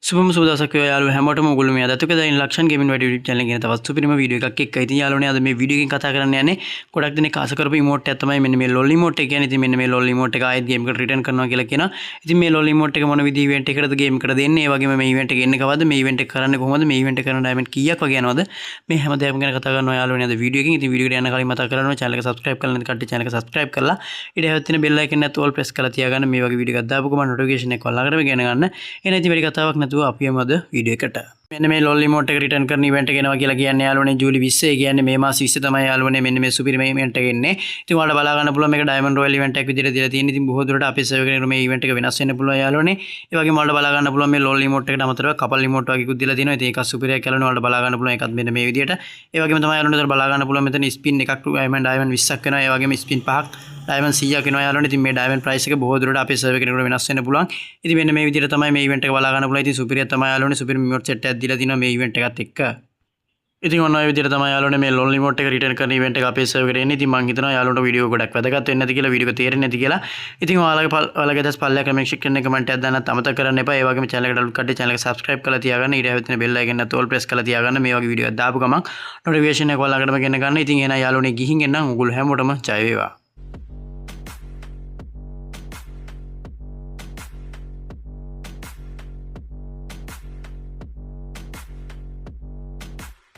සුබම සුබ දවසක් වේවා යාළුවෝ හැමෝටම ඔයගොල්ලෝ මේ අදත් ඔකද ඉන්න ලක්ෂණ ගේමින් වැඩි YouTube channel එකේ තවත් සුපිරිම වීඩියෝ එකක් එක්ක ඉතින් යාළුවනේ අද මේ වීඩියෝ එකෙන් කතා කරන්න යන්නේ ගොඩක් දෙනෙක් ආස කරපු emote එකක් තමයි මෙන්න මේ lol emote එක කියන්නේ. ඉතින් මෙන්න මේ lol emote එක ආයෙත් game එකට return කරනවා කියලා කියනවා. ඉතින් මේ lol emote එක මොන විදිහේ event එකකටද game එකට දෙන්නේ? ඒ වගේම මේ event එක එන්නේ කවද්ද? මේ event එක කරන්නේ කොහොමද? මේ event එක කරන diamond කීයක් වගේ යනවද? මේ හැම දෙයක්ම ගැන කතා කරනවා යාළුවනේ අද වීඩියෝ එකෙන්. ඉතින් වීඩියෝ එකට යන්න කලින් මතක් කරගන්න channel එක subscribe කරලා නැති කට්ටිය channel එක subscribe කරලා ඊට හැවත් තියෙන bell icon එකත් all press කරලා තියාගන්න. මේ වගේ වීඩියෝ එකක් දාපු ගමන් notification එක ඔයාලකට ගෙන ගන්න. එහෙනම් ඉතින් වැඩි කතාවක් නැතුව අපි යමු අද වීඩියෝ එකට. මෙන්න මේ lol emote එක return කරන event එක එනවා කියලා කියන්නේ යාළුවනේ ජූලි 20 කියන්නේ මේ මාස 20 තමයි යාළුවනේ මෙන්න මේ සුපිරිම event එක එන්නේ. ඉතින් ඔයාලට බලා ගන්න පුළුවන් මේක diamond royal event එකක් විදිහට දීලා තියෙන. ඉතින් බොහෝ දුරට අපේ server එකේ මේ event එක වෙනස් වෙන්න පුළුවන් යාළුවනේ. ඒ වගේම ඔයාලට බලා ගන්න පුළුවන් මේ lol emote එකට අමතරව couple emote වගේකුත් දීලා තියෙනවා. ඉතින් ඒකත් සුපිරියක් යාළුවනේ ඔයාලට බලා ගන්න පුළුවන් ඒකත් මෙන්න මේ විදිහට. ඒ වගේම තමයි යාළුවනේ උඩට බලා ගන්න පුළුවන් මෙතන spin එකක් diamond 20ක් වෙනවා. ඒ වගේම spin 5ක් diamond 100ක් වෙනවා යාළුවනේ. ඉතින් මේ diamond price එක බොහෝ දුරට අපේ server එකේ වෙනස් වෙන්න පුළුවන්. ඉතින් මෙන්න මේ විදිහට තමයි මේ event එක බලා ගන්න පුළුවන්. ඉතින් සුපිරියක් තමයි යාළුවනේ සුපිරි emote set එකක් දීලා තිනවා මේ event එකත් එක්ක. ඉතින් ඔන්න ඔය විදිහට තමයි යාළුවනේ මේ lol emote එක return කරන event එක අපේ server එකට එන්නේ. ඉතින් මම හිතනවා යාළුවන්ට වීඩියෝ ගොඩක් වැදගත් වෙන්නේ නැති කියලා වීඩියෝ එක තේරෙන්නේ නැති කියලා. ඉතින් ඔයාලගේ දැස් පල්ලයක් comment section එකේ comment එකක් දාන්නත් අමතක කරන්න එපා. ඒ වගේම channel එකට අලුත් කට්ටිය channel එක subscribe කරලා තියාගන්න. ඊට හැවෙත් වෙන bell icon එකත් all press කරලා තියාගන්න. මේ වගේ වීඩියෝ එකක් දාපු ගමන් notification එක ඔයාලකටම ගෙන ගන්න. ඉතින් එහෙනම් යාළුවනේ ගිහින් එන්නම්. ඔයගොල්ලෝ හැමෝටම ජය වේවා.